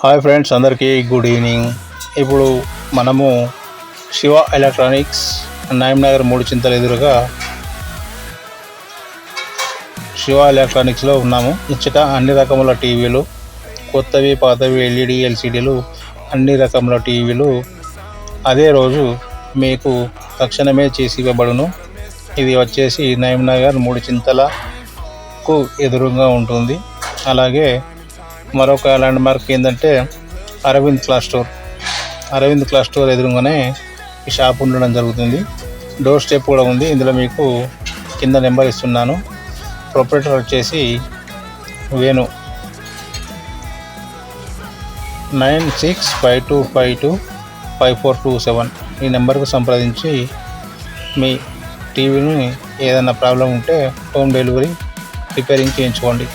Hi friends, అందరికీ good evening. ఇప్పుడు మనము శివ ఎలక్ట్రానిక్స్ నగర్ 3 చింతల ఎదురుగా శివ ఎలక్ట్రానిక్స్లో ఉన్నాము. ఇచ్చట అన్ని రకముల టీవీలు, కొత్తవి పాతవి, ఎల్ఈడి ఎల్సిడీలు, అన్ని రకముల టీవీలు అదే రోజు మీకు తక్షణమే చేసి ఇవ్వబడును. ఇది వచ్చేసి నగర్ 3 చింతలకు ఎదురుగా ఉంటుంది. అలాగే మరొక ల్యాండ్ మార్క్ ఏంటంటే అరవింద్ క్లాస్ స్టోర్ ఎదురుగానే ఈ షాప్ ఉండడం జరుగుతుంది. డోర్ స్టెప్ కూడా ఉంది. ఇందులో మీకు కింద నెంబర్ ఇస్తున్నాను. ప్రొపరేటర్ వచ్చేసి వేణు 9652525427. ఈ నెంబర్కు సంప్రదించి మీ టీవీని ఏదైనా ప్రాబ్లం ఉంటే హోమ్ డెలివరీ రిపేరింగ్ చేయించుకోండి.